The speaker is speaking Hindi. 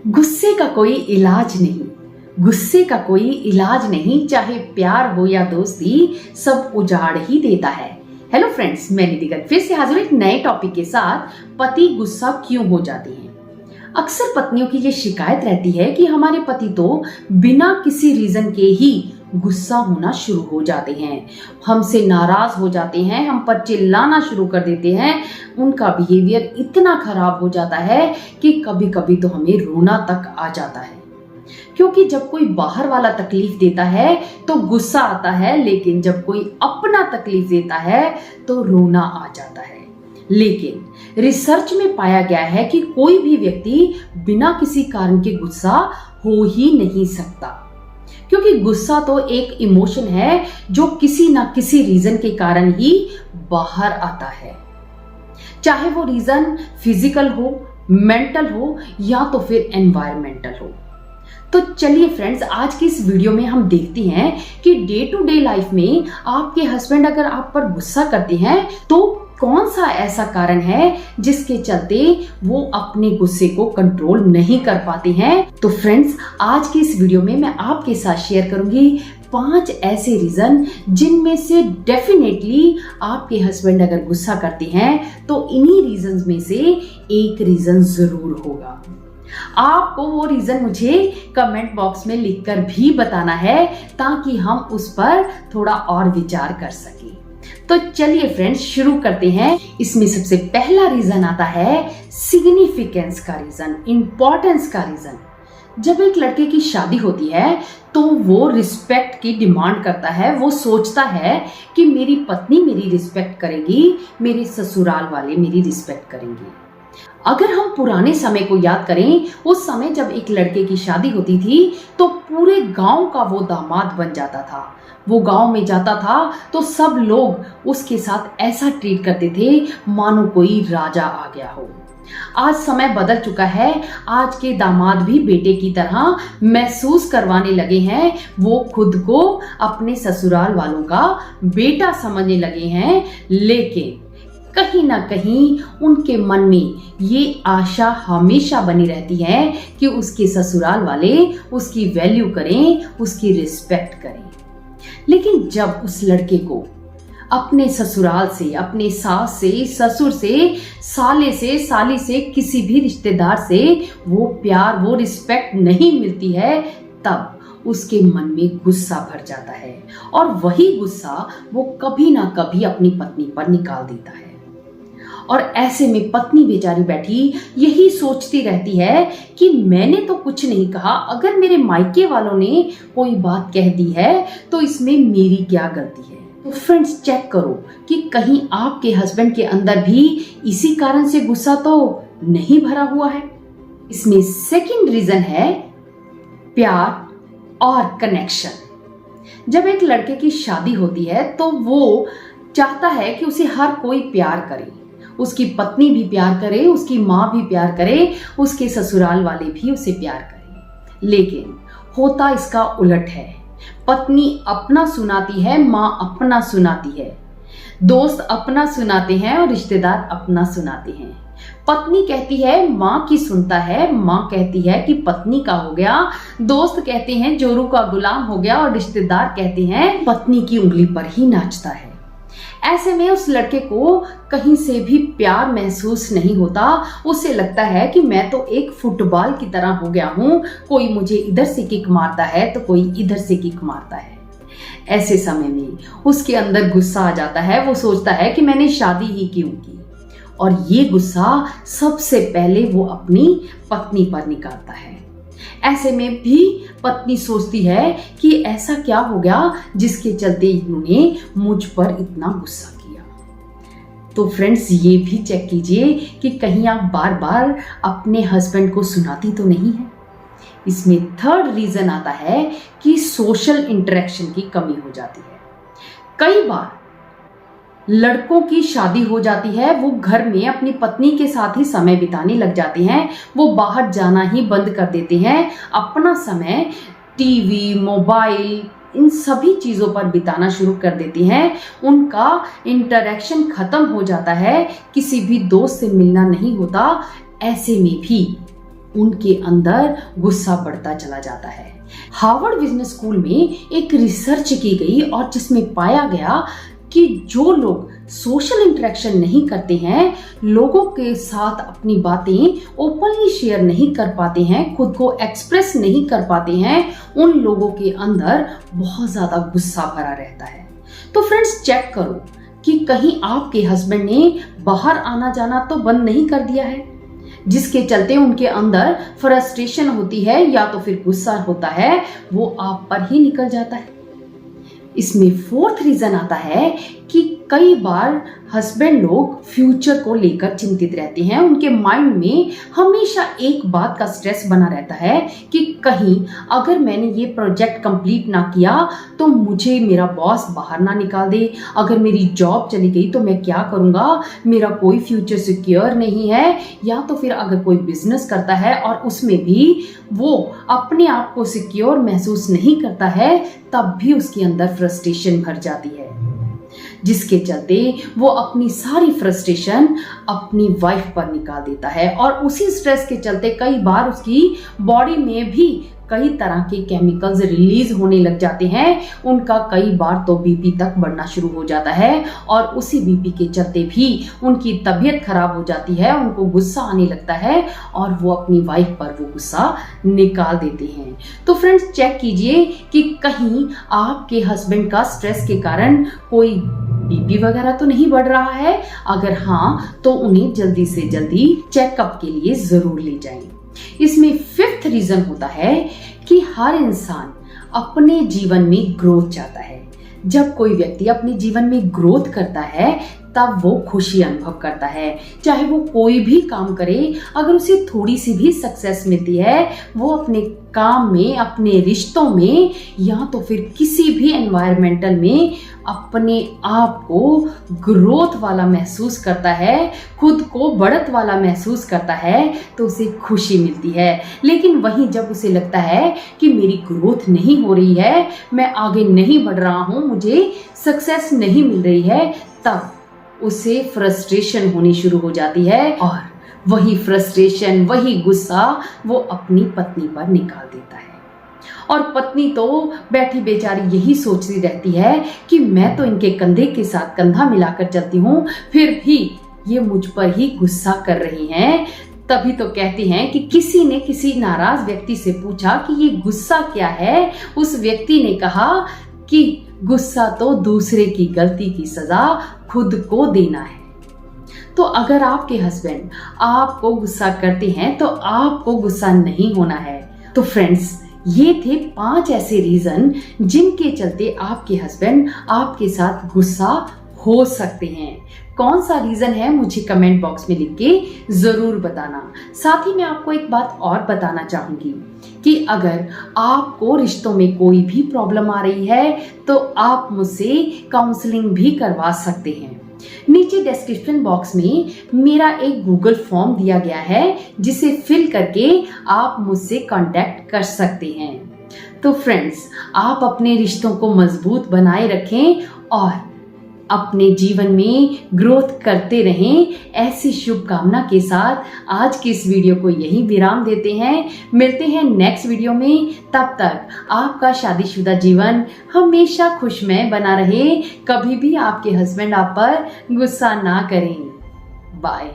गुस्से का कोई इलाज नहीं, गुस्से का कोई इलाज नहीं, चाहे प्यार हो या दोस्ती, सब उजाड़ ही देता है। हेलो फ्रेंड्स, मैं निधि गर्ग फिर से हाजिर एक नए टॉपिक के साथ। पति गुस्सा क्यों हो जाते हैं? अक्सर पत्नियों की ये शिकायत रहती है कि हमारे पति तो बिना किसी रीजन के ही गुस्सा होना शुरू हो जाते हैं, हमसे नाराज हो जाते हैं, हम पर चिल्लाना शुरू कर देते हैं। उनका बिहेवियर इतना खराब हो जाता है कि कभी कभी तो हमें रोना तक आ जाता है, क्योंकि जब कोई बाहर वाला तकलीफ देता है तो गुस्सा आता है, लेकिन जब कोई अपना तकलीफ देता है तो रोना आ जाता है। लेकिन रिसर्च में पाया गया है कि कोई भी व्यक्ति बिना किसी कारण के गुस्सा हो ही नहीं सकता, क्योंकि गुस्सा तो एक इमोशन है जो किसी ना किसी रीजन के कारण ही बाहर आता है, चाहे वो रीजन फिजिकल हो, मेंटल हो या तो फिर एनवायरमेंटल हो। तो चलिए फ्रेंड्स, आज की इस वीडियो में हम देखते हैं कि डे टू डे लाइफ में आपके हस्बैंड अगर आप पर गुस्सा करते हैं तो कौन सा ऐसा कारण है जिसके चलते वो अपने गुस्से को कंट्रोल नहीं कर पाते हैं। तो फ्रेंड्स, आज की इस वीडियो में मैं आपके साथ शेयर करूंगी 5 ऐसे रीजन जिनमें से डेफिनेटली आपके हस्बैंड अगर गुस्सा करते हैं तो इन्हीं रीजंस में से एक रीजन जरूर होगा। आपको वो रीजन मुझे कमेंट बॉक्स में लिखकर भी बताना है ताकि हम उस पर थोड़ा और विचार कर सकें। तो चलिए फ्रेंड्स, शुरू करते हैं। इसमें सबसे पहला रीजन आता है सिग्निफिकेंस का रीजन, इंपॉर्टेंस का रीजन। जब एक लड़के की शादी होती है तो वो रिस्पेक्ट की डिमांड करता है। वो सोचता है कि मेरी पत्नी मेरी रिस्पेक्ट करेगी, मेरे ससुराल वाले मेरी रिस्पेक्ट करेंगे। अगर हम पुराने समय को याद करें, उस समय जब एक लड़के की शादी होती थी तो पूरे गांव का वो दामाद बन जाता था। वो गांव में जाता था तो सब लोग उसके साथ ऐसा ट्रीट करते थे मानो कोई राजा आ गया हो। आज समय बदल चुका है, आज के दामाद भी बेटे की तरह महसूस करवाने लगे हैं। वो खुद को अपने ससुराल वालों का बेटा समझने लगे हैं, लेकिन कहीं ना कहीं उनके मन में ये आशा हमेशा बनी रहती है कि उसके ससुराल वाले उसकी वैल्यू करें, उसकी रिस्पेक्ट करें। लेकिन जब उस लड़के को अपने ससुराल से, अपने सास से, ससुर से, साले से, साली से, किसी भी रिश्तेदार से वो प्यार, वो रिस्पेक्ट नहीं मिलती है, तब उसके मन में गुस्सा भर जाता है और वही गुस्सा वो कभी ना कभी अपनी पत्नी पर निकाल देता है। और ऐसे में पत्नी बेचारी बैठी यही सोचती रहती है कि मैंने तो कुछ नहीं कहा, अगर मेरे मायके वालों ने कोई बात कह दी है तो इसमें मेरी क्या गलती है। तो फ्रेंड्स, चेक करो कि कहीं आपके हस्बैंड के अंदर भी इसी कारण से गुस्सा तो नहीं भरा हुआ है। इसमें सेकंड रीजन है प्यार और कनेक्शन। जब एक लड़के की शादी होती है तो वो चाहता है कि उसे हर कोई प्यार करे, उसकी पत्नी भी प्यार करे, उसकी माँ भी प्यार करे, उसके ससुराल वाले भी उसे प्यार करें। लेकिन होता इसका उलट है। पत्नी अपना सुनाती है, माँ अपना सुनाती है, दोस्त अपना सुनाते हैं और रिश्तेदार अपना सुनाते हैं। पत्नी कहती है माँ की सुनता है, माँ कहती है कि पत्नी का हो गया, दोस्त कहते हैं जोरू का गुलाम हो गया और रिश्तेदार कहते हैं पत्नी की उंगली पर ही नाचता है। ऐसे में उस लड़के को कहीं से भी प्यार महसूस नहीं होता। उसे लगता है कि मैं तो एक फुटबॉल की तरह हो गया हूँ, कोई मुझे इधर से किक मारता है तो कोई इधर से किक मारता है। ऐसे समय में उसके अंदर गुस्सा आ जाता है। वो सोचता है कि मैंने शादी ही क्यों की, और ये गुस्सा सबसे पहले वो अपनी पत्नी पर निकालता है। ऐसे में भी पत्नी सोचती है कि ऐसा क्या हो गया जिसके चलते इन्होंने मुझ पर इतना गुस्सा किया। तो फ्रेंड्स, ये भी चेक कीजिए कि कहीं आप बार बार अपने हस्बैंड को सुनाती तो नहीं है। इसमें थर्ड रीजन आता है कि सोशल इंटरेक्शन की कमी हो जाती है। कई बार लड़कों की शादी हो जाती है, वो घर में अपनी पत्नी के साथ ही समय बिताने लग जाते हैं, वो बाहर जाना ही बंद कर देते हैं, अपना समय टीवी, मोबाइल, इन सभी चीज़ों पर बिताना शुरू कर देते हैं। उनका इंटरेक्शन खत्म हो जाता है, किसी भी दोस्त से मिलना नहीं होता। ऐसे में भी उनके अंदर गुस्सा बढ़ता चला जाता है। हार्वर्ड बिजनेस स्कूल में एक रिसर्च की गई और जिसमें पाया गया कि जो लोग सोशल इंटरेक्शन नहीं करते हैं, लोगों के साथ अपनी बातें ओपनली शेयर नहीं कर पाते हैं, खुद को एक्सप्रेस नहीं कर पाते हैं, उन लोगों के अंदर बहुत ज्यादा गुस्सा भरा रहता है। तो फ्रेंड्स, चेक करो कि कहीं आपके हस्बैंड ने बाहर आना जाना तो बंद नहीं कर दिया है, जिसके चलते उनके अंदर फ्रस्ट्रेशन होती है या तो फिर गुस्सा होता है, वो आप पर ही निकल जाता है। इसमें फोर्थ रीजन आता है कि कई बार हस्बैंड लोग फ्यूचर को लेकर चिंतित रहते हैं। उनके माइंड में हमेशा एक बात का स्ट्रेस बना रहता है कि कहीं अगर मैंने ये प्रोजेक्ट कंप्लीट ना किया तो मुझे मेरा बॉस बाहर ना निकाल दे, अगर मेरी जॉब चली गई तो मैं क्या करूंगा, मेरा कोई फ्यूचर सिक्योर नहीं है। या तो फिर अगर कोई बिजनेस करता है और उसमें भी वो अपने आप को सिक्योर महसूस नहीं करता है, तब भी उसके अंदर फ्रस्ट्रेशन भर जाती है, जिसके चलते वो अपनी सारी फ्रस्ट्रेशन अपनी वाइफ पर निकाल देता है। और उसी स्ट्रेस के चलते कई बार उसकी बॉडी में भी कई तरह के केमिकल्स रिलीज होने लग जाते हैं। उनका कई बार तो बीपी तक बढ़ना शुरू हो जाता है और उसी बीपी के चलते भी उनकी तबीयत खराब हो जाती है, उनको गुस्सा आने लगता है और वो अपनी वाइफ पर वो गुस्सा निकाल देते हैं। तो फ्रेंड्स, चेक कीजिए कि कहीं आपके हस्बैंड का स्ट्रेस के कारण कोई बीपी वगैरह तो नहीं बढ़ रहा है। अगर हाँ, तो उन्हें जल्दी से जल्दी चेकअप के लिए जरूर ले जाएं। इसमें फिफ्थ रीजन होता है कि हर इंसान अपने जीवन में ग्रोथ चाहता है। जब कोई व्यक्ति अपने जीवन में ग्रोथ करता है तब वो खुशी अनुभव करता है। चाहे वो कोई भी काम करे, अगर उसे थोड़ी सी भी सक्सेस मिलती है, वो अपने काम में, अपने रिश्तों में या तो फिर किसी भी एनवायरमेंटल में अपने आप को ग्रोथ वाला महसूस करता है, खुद को बढ़त वाला महसूस करता है, तो उसे खुशी मिलती है। लेकिन वहीं जब उसे लगता है कि मेरी ग्रोथ नहीं हो रही है, मैं आगे नहीं बढ़ रहा हूं, मुझे सक्सेस नहीं मिल रही है, तब उसे फ्रस्ट्रेशन होनी शुरू हो जाती है और वही फ्रस्ट्रेशन, वही गुस्सा वो अपनी पत्नी पर निकाल देता है। और पत्नी तो बैठी बेचारी यही सोचती रहती है कि मैं तो इनके कंधे के साथ कंधा मिलाकर चलती हूँ, फिर भी ये मुझ पर ही गुस्सा कर रही हैं। तभी तो कहते हैं कि किसी ने किसी नाराज व्यक्ति से पूछा कि ये गुस्सा क्या है। उस व्यक्ति ने कहा कि गुस्सा तो दूसरे की गलती की सजा खुद को देना है। तो अगर आपके हस्बैंड आपको गुस्सा करते हैं तो आपको गुस्सा नहीं होना है। तो फ्रेंड्स, ये थे 5 ऐसे रीजन जिनके चलते आपके हस्बैंड आपके साथ गुस्सा हो सकते हैं। कौन सा रीजन है मुझे कमेंट बॉक्स में लिख के जरूर बताना। साथ ही मैं आपको एक बात और बताना चाहूंगी कि अगर आपको रिश्तों में कोई भी प्रॉब्लम आ रही है तो आप मुझसे काउंसलिंग भी करवा सकते हैं। नीचे डिस्क्रिप्शन बॉक्स में मेरा एक गूगल फॉर्म दिया गया है, जिसे फिल करके आप मुझसे कांटेक्ट कर सकते हैं। तो फ्रेंड्स, आप अपने रिश्तों को मजबूत बनाए रखें और अपने जीवन में ग्रोथ करते रहें। ऐसी शुभकामना के साथ आज की इस वीडियो को यहीं विराम देते हैं। मिलते हैं नेक्स्ट वीडियो में। तब तक आपका शादीशुदा जीवन हमेशा खुशमय बना रहे। कभी भी आपके हस्बैंड आप पर गुस्सा ना करें। बाय।